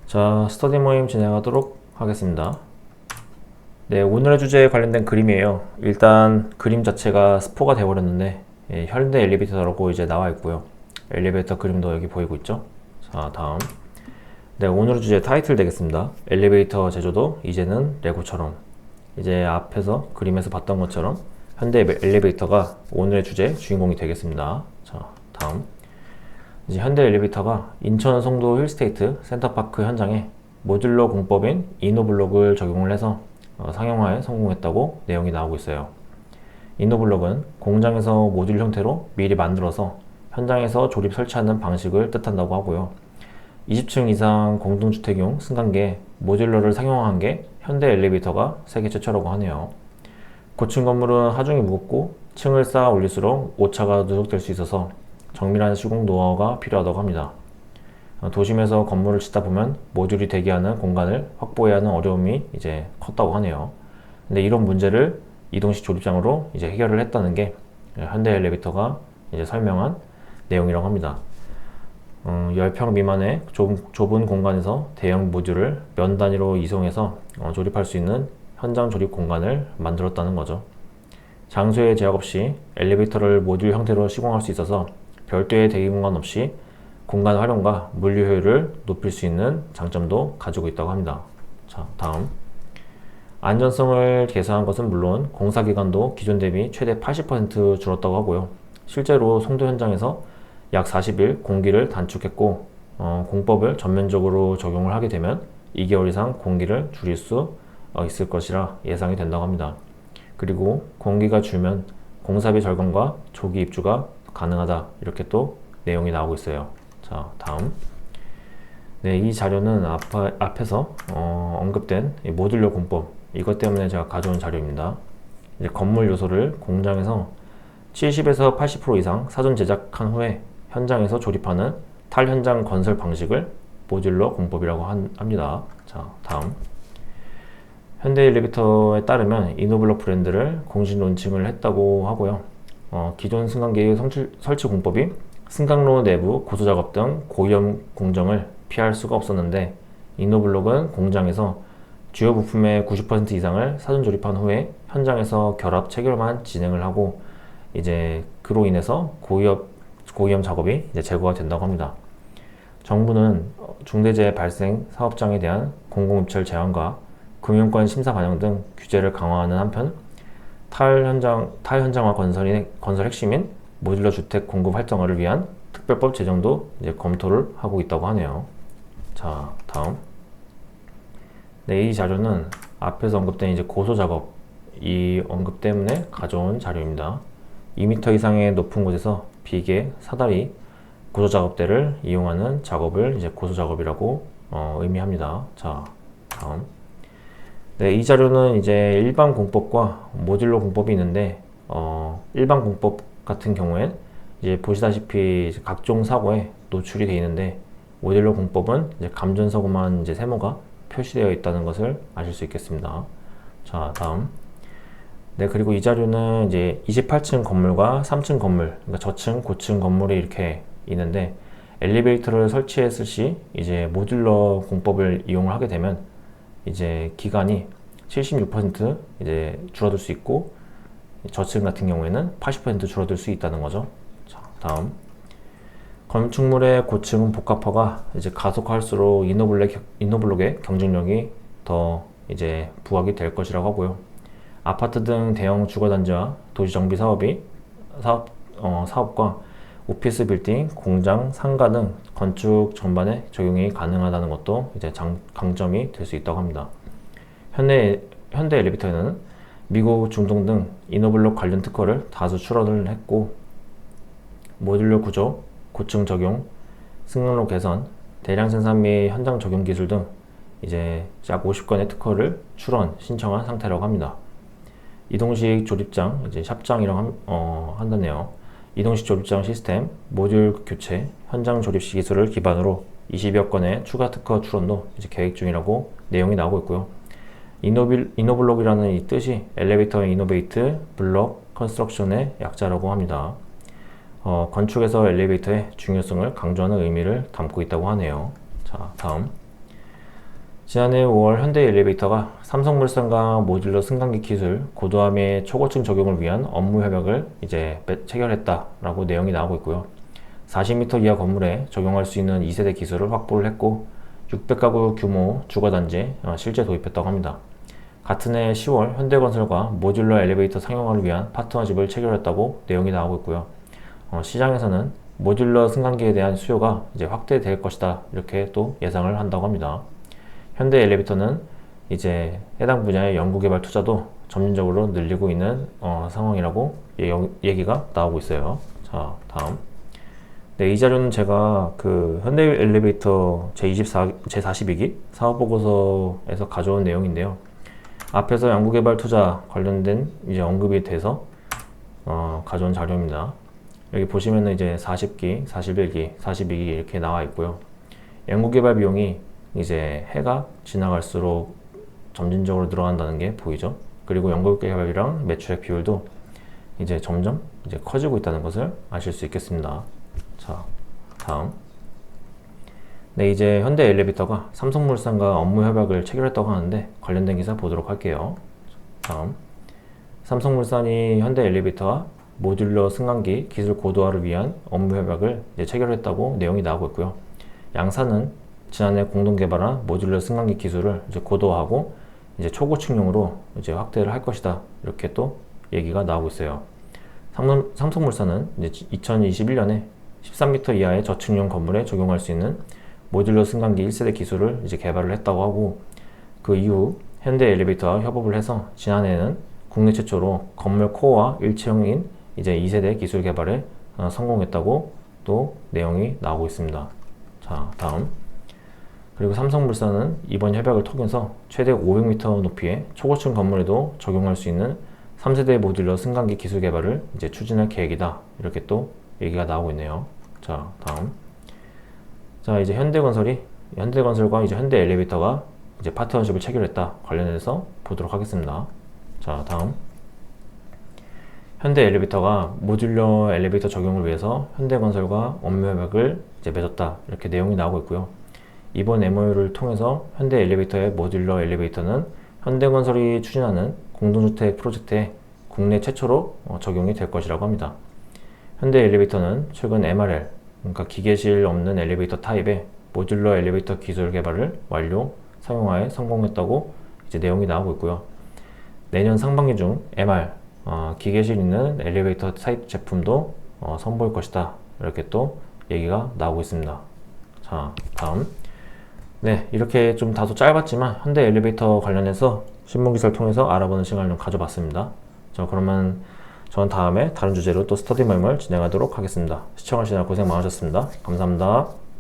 자, 스터디 모임 진행하도록 하겠습니다. 네, 오늘의 주제에 관련된 그림이에요. 일단 그림 자체가 스포가 되어버렸는데 현대 엘리베이터라고 이제 나와 있고요. 엘리베이터 그림도 여기 보이고 있죠. 자, 다음. 네, 오늘의 주제 타이틀 되겠습니다. 엘리베이터 제조도 이제는 레고처럼. 이제 앞에서 그림에서 봤던 것처럼 현대 엘리베이터가 오늘의 주제 주인공이 되겠습니다. 자, 다음. 이제 현대 엘리베이터가 인천 송도 힐스테이트 센터파크 현장에 모듈러 공법인 이노블록을 적용을 해서 상용화에 성공했다고 내용이 나오고 있어요. 이노블록은 공장에서 모듈 형태로 미리 만들어서 현장에서 조립 설치하는 방식을 뜻한다고 하고요. 20층 이상 공동주택용 승강기에 모듈러를 상용화한 게 현대 엘리베이터가 세계 최초라고 하네요. 고층 건물은 하중이 무겁고 층을 쌓아 올릴수록 오차가 누적될 수 있어서 정밀한 시공 노하우가 필요하다고 합니다. 도심에서 건물을 짓다 보면 모듈이 대기하는 공간을 확보해야 하는 어려움이 이제 컸다고 하네요. 근데 이런 문제를 이동식 조립장으로 이제 해결을 했다는 게 현대 엘리베이터가 이제 설명한 내용이라고 합니다. 10평 미만의 좁은 공간에서 대형 모듈을 면 단위로 이송해서 조립할 수 있는 현장 조립 공간을 만들었다는 거죠. 장소의 제약 없이 엘리베이터를 모듈 형태로 시공할 수 있어서 별도의 대기 공간 없이 공간 활용과 물류 효율을 높일 수 있는 장점도 가지고 있다고 합니다. 자, 다음. 안전성을 개선한 것은 물론 공사 기간도 기존 대비 최대 80% 줄었다고 하고요. 실제로 송도 현장에서 약 40일 공기를 단축했고 공법을 전면적으로 적용을 하게 되면 2개월 이상 공기를 줄일 수 있을 것이라 예상이 된다고 합니다. 그리고 공기가 줄면 공사비 절감과 조기 입주가 가능하다, 이렇게 또 내용이 나오고 있어요. 자, 다음. 네, 이 자료는 앞에서 언급된 모듈러 공법, 이것 때문에 제가 가져온 자료입니다. 이제 건물 요소를 공장에서 70에서 80% 이상 사전 제작한 후에 현장에서 조립하는 탈현장 건설 방식을 모듈러 공법이라고 합니다. 자, 다음. 현대 엘리베이터에 따르면 이노블록 브랜드를 공식 론칭을 했다고 하고요. 기존 승강기 설치 공법이 승강로 내부 고소 작업 등 고위험 공정을 피할 수가 없었는데, 이노블록은 공장에서 주요 부품의 90% 이상을 사전 조립한 후에 현장에서 결합 체결만 진행을 하고, 이제 그로 인해서 고위험 작업이 이제 제거가 된다고 합니다. 정부는 중대재해 발생 사업장에 대한 공공입찰 제한과 금융권 심사 반영 등 규제를 강화하는 한편, 탈현장화 건설 핵심인 모듈러 주택 공급 활성화를 위한 특별법 제정도 이제 검토를 하고 있다고 하네요. 자, 다음. 네, 이 자료는 앞에서 언급된 이제 고소 작업, 이 언급 때문에 가져온 자료입니다. 2m 이상의 높은 곳에서 비계, 사다리, 고소 작업대를 이용하는 작업을 이제 고소 작업이라고 의미합니다. 자, 다음. 네, 이 자료는 이제 일반 공법과 모듈러 공법이 있는데, 일반 공법 같은 경우엔 이제 보시다시피 각종 사고에 노출이 되어 있는데, 모듈러 공법은 이제 감전사고만 이제 세모가 표시되어 있다는 것을 아실 수 있겠습니다. 자, 다음. 네, 그리고 이 자료는 이제 28층 건물과 3층 건물, 그러니까 저층, 고층 건물이 이렇게 있는데, 엘리베이터를 설치했을 시 이제 모듈러 공법을 이용을 하게 되면 이제 기간이 76% 이제 줄어들 수 있고, 저층 같은 경우에는 80% 줄어들 수 있다는 거죠. 자, 다음. 건축물의 고층 복합화가 이제 가속할수록 이노블록의 경쟁력이 더 이제 부각이 될 것이라고 하고요. 아파트 등 대형 주거단지와 도시 정비 사업과 오피스 빌딩, 공장, 상가 등 건축 전반에 적용이 가능하다는 것도 이제 강점이 될 수 있다고 합니다. 현대 엘리베이터는 미국, 중동 등 이노블록 관련 특허를 다수 출원을 했고, 모듈러 구조, 고층 적용, 승강로 개선, 대량 생산 및 현장 적용 기술 등 이제 약 50건의 특허를 출원 신청한 상태라고 합니다. 이동식 조립장, 이제 샵장이라고 한다네요. 이동식 조립장 시스템, 모듈 교체, 현장 조립식 기술을 기반으로 20여 건의 추가 특허 출원도 이제 계획 중이라고 내용이 나오고 있고요. 이노블록이라는 이 뜻이 엘리베이터 이노베이트 블록 컨스트럭션의 약자라고 합니다. 건축에서 엘리베이터의 중요성을 강조하는 의미를 담고 있다고 하네요. 자, 다음. 지난해 5월 현대 엘리베이터가 삼성물산과 모듈러 승강기 기술 고도함의 초고층 적용을 위한 업무 협약을 이제 체결했다라고 내용이 나오고 있고요. 40m 이하 건물에 적용할 수 있는 2세대 기술을 확보를 했고 600가구 규모 주거단지에 실제 도입했다고 합니다. 같은 해 10월 현대건설과 모듈러 엘리베이터 상용화를 위한 파트너십을 체결했다고 내용이 나오고 있고요. 시장에서는 모듈러 승강기에 대한 수요가 이제 확대될 것이다 이렇게 또 예상을 한다고 합니다. 현대 엘리베이터는 이제 해당 분야의 연구개발 투자도 점진적으로 늘리고 있는 상황이라고 얘기가 나오고 있어요. 자, 다음. 네, 이 자료는 제가 그 현대 엘리베이터 제42기 사업보고서에서 가져온 내용인데요. 앞에서 연구개발 투자 관련된 이제 언급이 돼서 가져온 자료입니다. 여기 보시면은 이제 40기, 41기, 42기 이렇게 나와 있고요. 연구개발 비용이 이제 해가 지나갈수록 점진적으로 늘어난다는 게 보이죠. 그리고 연구개발이랑 매출액 비율도 이제 점점 이제 커지고 있다는 것을 아실 수 있겠습니다. 자, 다음. 네, 이제 현대 엘리베이터가 삼성물산과 업무 협약을 체결했다고 하는데 관련된 기사 보도록 할게요. 다음. 삼성물산이 현대 엘리베이터와 모듈러 승강기 기술 고도화를 위한 업무 협약을 이제 체결했다고 내용이 나오고 있고요. 양사는 지난해 공동 개발한 모듈러 승강기 기술을 이제 고도화하고 이제 초고층용으로 이제 확대를 할 것이다. 이렇게 또 얘기가 나오고 있어요. 삼성물산은 이제 2021년에 13m 이하의 저층용 건물에 적용할 수 있는 모듈러 승강기 1세대 기술을 이제 개발을 했다고 하고 그 이후 현대 엘리베이터와 협업을 해서 지난해에는 국내 최초로 건물 코어와 일체형인 이제 2세대 기술 개발에 성공했다고 또 내용이 나오고 있습니다. 자, 다음. 그리고 삼성물산은 이번 협약을 통해서 최대 500m 높이의 초고층 건물에도 적용할 수 있는 3세대 모듈러 승강기 기술 개발을 이제 추진할 계획이다. 이렇게 또 얘기가 나오고 있네요. 자, 다음. 자, 이제 현대건설과 이제 현대 엘리베이터가 이제 파트너십을 체결했다. 관련해서 보도록 하겠습니다. 자, 다음. 현대 엘리베이터가 모듈러 엘리베이터 적용을 위해서 현대건설과 업무 협약을 이제 맺었다. 이렇게 내용이 나오고 있고요. 이번 MOU를 통해서 현대 엘리베이터의 모듈러 엘리베이터는 현대건설이 추진하는 공동주택 프로젝트에 국내 최초로 적용이 될 것이라고 합니다. 현대 엘리베이터는 최근 MRL, 그러니까 기계실 없는 엘리베이터 타입의 모듈러 엘리베이터 기술 개발을 완료, 상용화에 성공했다고 이제 내용이 나오고 있고요. 내년 상반기 중 MR, 기계실 있는 엘리베이터 타입 제품도 선보일 것이다. 이렇게 또 얘기가 나오고 있습니다. 자, 다음. 네, 이렇게 좀 다소 짧았지만 현대 엘리베이터 관련해서 신문 기사를 통해서 알아보는 시간을 좀 가져봤습니다. 자, 그러면 전 다음에 다른 주제로 또 스터디 모임을 진행하도록 하겠습니다. 시청하시느라 고생 많으셨습니다. 감사합니다.